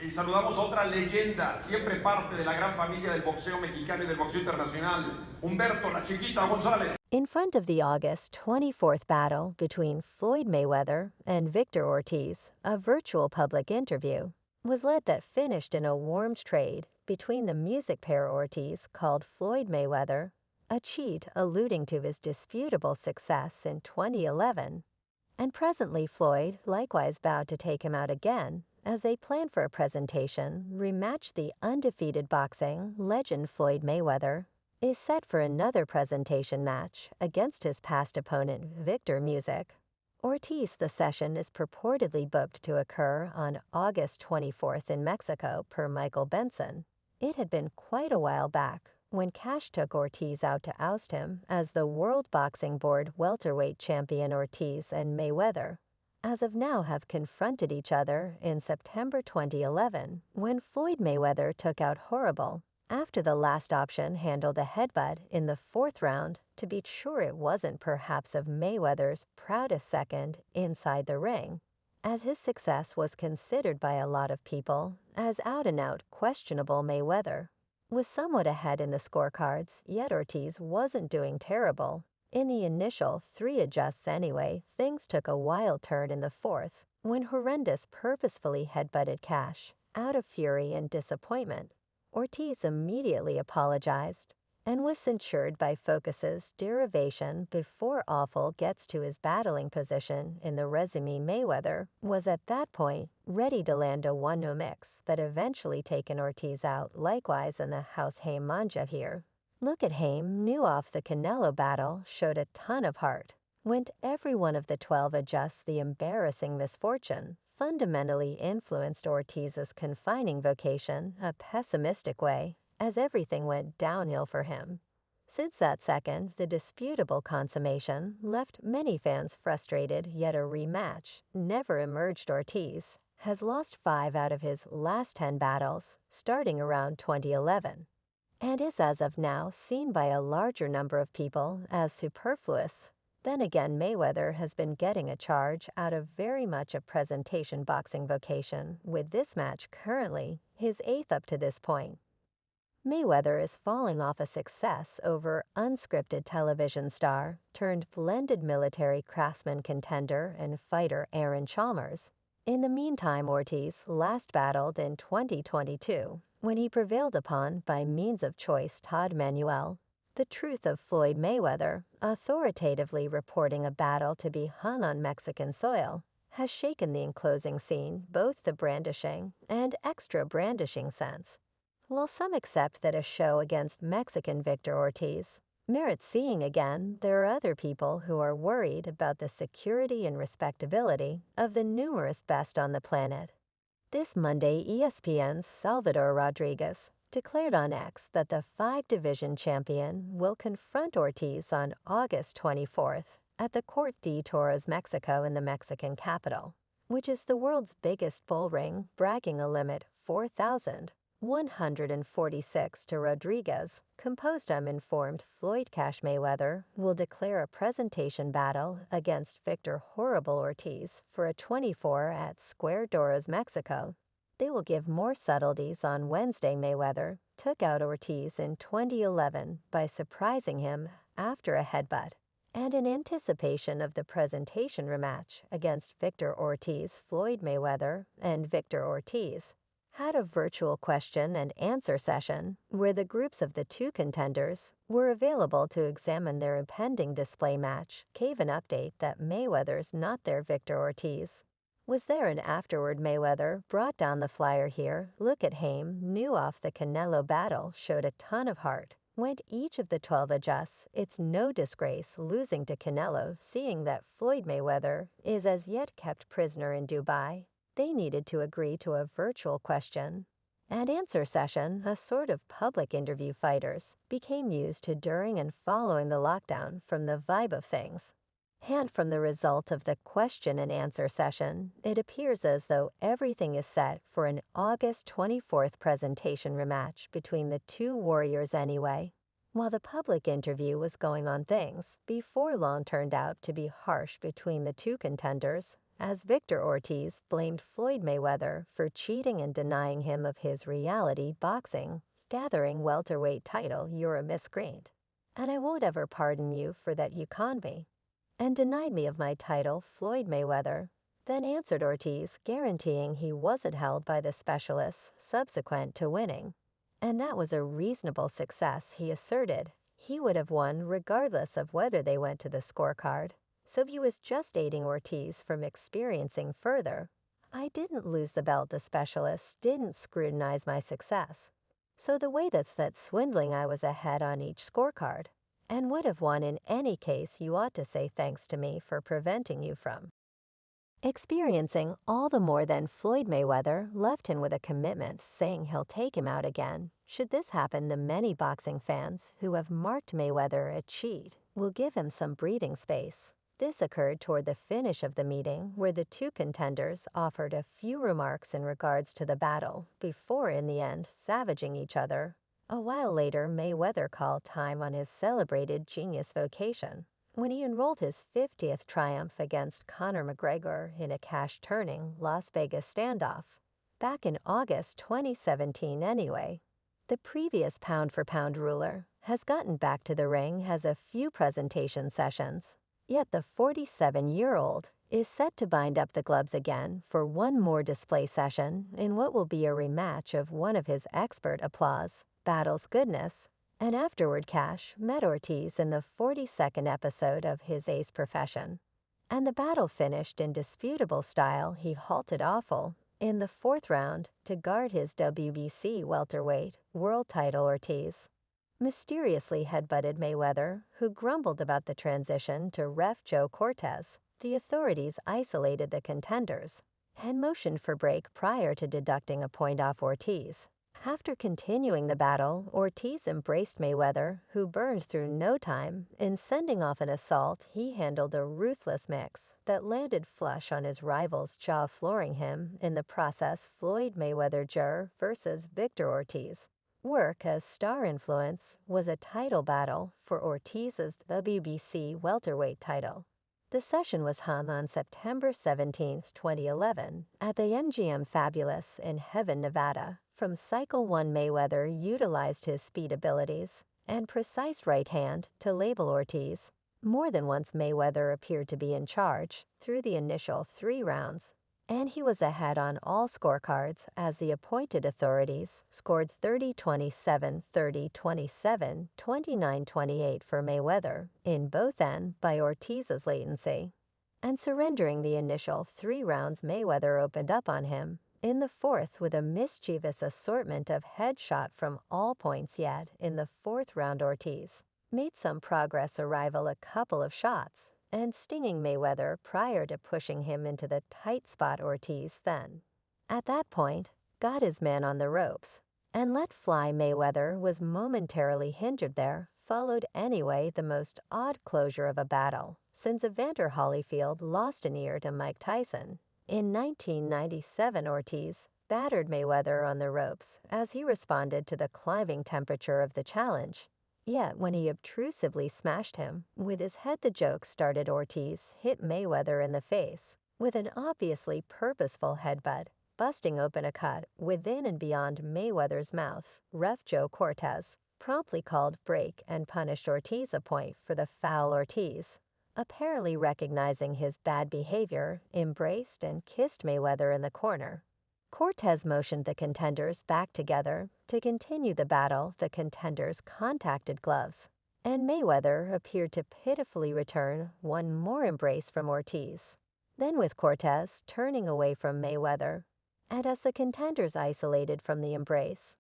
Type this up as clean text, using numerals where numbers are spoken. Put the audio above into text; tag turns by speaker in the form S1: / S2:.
S1: Y saludamos a otra leyenda, siempre parte de la gran familia del boxeo mexicano y del boxeo internacional, Humberto La Chiquita González.
S2: In front of the August 24th battle between Floyd Mayweather and Victor Ortiz, a virtual public interview was led that finished in a warm trade between the music pair Ortiz called Floyd Mayweather, a cheat alluding to his disputable success in 2011, and presently Floyd likewise vowed to take him out again as they plan for a presentation rematch. The undefeated boxing legend Floyd Mayweather is set for another presentation match against his past opponent Victor Music Ortiz. The session is purportedly booked to occur on August 24th in Mexico per Michael Benson. It had been quite a while back when Cash took Ortiz out to oust him as the World Boxing Board welterweight champion. Ortiz and Mayweather, as of now, have confronted each other in September 2011 when Floyd Mayweather took out Horrible after the last option handled a headbutt in the fourth round to be sure it wasn't perhaps of Mayweather's proudest second inside the ring, as his success was considered by a lot of people as out-and-out questionable. Mayweather was somewhat ahead in the scorecards, yet Ortiz wasn't doing terrible. In the initial 3 adjusts anyway, things took a wild turn in the fourth when Horrendous purposefully headbutted Cash. Out of fury and disappointment, Ortiz immediately apologized and was censured by Focus's derivation before Awful gets to his battling position in the resume. Mayweather was at that point ready to land a 1-0 mix that eventually taken Ortiz out. Likewise in the house, Haim Manja here. Look at Haim, new off the Canelo battle, showed a ton of heart. Went every one of the 12 adjusts. The embarrassing misfortune fundamentally influenced Ortiz's confining vocation a pessimistic way, as everything went downhill for him. Since that second, the disputable consummation left many fans frustrated, yet a rematch never emerged. Ortiz has lost 5 out of his last 10 battles, starting around 2011, and is as of now seen by a larger number of people as superfluous. Then again, Mayweather has been getting a charge out of very much a presentation boxing vocation, with this match currently his 8th up to this point. Mayweather is falling off a success over unscripted television star turned blended military craftsman contender and fighter Aaron Chalmers. In the meantime, Ortiz last battled in 2022 when he prevailed upon by means of choice Todd Manuel. The Truth of Floyd Mayweather, authoritatively reporting a battle to be hung on Mexican soil, has shaken the enclosing scene, both the brandishing and extra brandishing sense. While some accept that a show against Mexican Victor Ortiz merits seeing again, there are other people who are worried about the security and respectability of the numerous best on the planet. This Monday, ESPN's Salvador Rodriguez declared on X that the 5-division champion will confront Ortiz on August 24th at the Corte de Toros, Mexico, in the Mexican capital, which is the world's biggest bull ring, bragging a limit 4,146 to Rodriguez. Composed informed Floyd Cash Mayweather will declare a presentation battle against Victor Horrible Ortiz for a 24 at Square Doros, Mexico. They will give more subtleties on Wednesday. Mayweather took out Ortiz in 2011 by surprising him after a headbutt, and in anticipation of the presentation rematch against Victor Ortiz, Floyd Mayweather and Victor Ortiz had a virtual question and answer session where the groups of the 2 contenders were available to examine their impending display match. Gave an update that Mayweather's not there. Victor Ortiz was there, and afterward Mayweather brought down the flyer here. Look at Haim, new off the Canelo battle, showed a ton of heart. Went each of the 12 adjusts. It's no disgrace losing to Canelo, seeing that Floyd Mayweather is as yet kept prisoner in Dubai. They needed to agree to a virtual question and answer session, a sort of public interview fighters became used to during and following the lockdown. From the vibe of things and from the result of the question and answer session, it appears as though everything is set for an August 24th presentation rematch between the 2 warriors anyway. While the public interview was going on, things before long turned out to be harsh between the 2 contenders. as Victor Ortiz blamed Floyd Mayweather for cheating and denying him of his reality boxing, gathering welterweight title. "You're a miscreant, and I won't ever pardon you for that. You conned me and denied me of my title," Floyd Mayweather then answered Ortiz, guaranteeing he wasn't held by the specialists subsequent to winning. And that was a reasonable success, he asserted. He would have won regardless of whether they went to the scorecard, so he was just aiding Ortiz from experiencing further. "I didn't lose the belt. The specialists didn't scrutinize my success. So the way that's swindling, I was ahead on each scorecard and would have won in any case. You ought to say thanks to me for preventing you from experiencing all the more." Than Floyd Mayweather left him with a commitment, saying he'll take him out again. Should this happen, the many boxing fans who have marked Mayweather a cheat will give him some breathing space. This occurred toward the finish of the meeting, where the two contenders offered a few remarks in regards to the battle before, in the end, savaging each other. A while later, Mayweather called time on his celebrated genius vocation when he enrolled his 50th triumph against Conor McGregor in a cash-turning Las Vegas standoff. Back in August 2017 anyway. The previous pound-for-pound ruler has gotten back to the ring, has a few presentation sessions. Yet the 47-year-old is set to bind up the gloves again for one more display session in what will be a rematch of one of his expert applause battles. Goodness. And afterward, Cash met Ortiz in the 42nd episode of his ace profession. And the battle finished in disputable style. He halted awful in the fourth round to guard his WBC welterweight world title. Ortiz mysteriously headbutted Mayweather, who grumbled about the transition to ref Joe Cortez. The authorities isolated the contenders and motioned for break prior to deducting a point off Ortiz. After continuing the battle, Ortiz embraced Mayweather, who burned through no time. In sending off an assault, he handled a ruthless mix that landed flush on his rival's jaw, flooring him. In the process, Floyd Mayweather Jr. versus Victor Ortiz. Work as star influence was a title battle for Ortiz's WBC welterweight title. The session was hung on September 17, 2011, at the MGM Fabulous in Heaven, Nevada. From Cycle 1, Mayweather utilized his speed abilities and precise right hand to label Ortiz. More than once, Mayweather appeared to be in charge through the initial 3 rounds, and he was ahead on all scorecards as the appointed authorities scored 30-27, 30-27, 29-28 for Mayweather, in both ends by Ortiz's latency. And surrendering the initial 3 rounds, Mayweather opened up on him in the fourth with a mischievous assortment of headshot from all points. Yet in the 4th round, Ortiz made some progress, arrival a couple of shots, and stinging Mayweather prior to pushing him into the tight spot. Ortiz then, at that point, got his man on the ropes and let fly. Mayweather was momentarily hindered there, followed anyway the most odd closure of a battle since Evander Holyfield lost an ear to Mike Tyson. In 1997, Ortiz battered Mayweather on the ropes as he responded to the climbing temperature of the challenge. Yet when he obtrusively smashed him with his head, the joke started. Ortiz hit Mayweather in the face with an obviously purposeful headbutt, busting open a cut within and beyond Mayweather's mouth. Ref Joe Cortez promptly called break and punished Ortiz a point for the foul. Ortiz, apparently recognizing his bad behavior, embraced and kissed Mayweather in the corner. Cortez motioned the contenders back together to continue the battle. The contenders contacted gloves, and Mayweather appeared to pitifully return one more embrace from Ortiz. Then, with Cortez turning away from Mayweather, and as the contenders isolated from the embrace,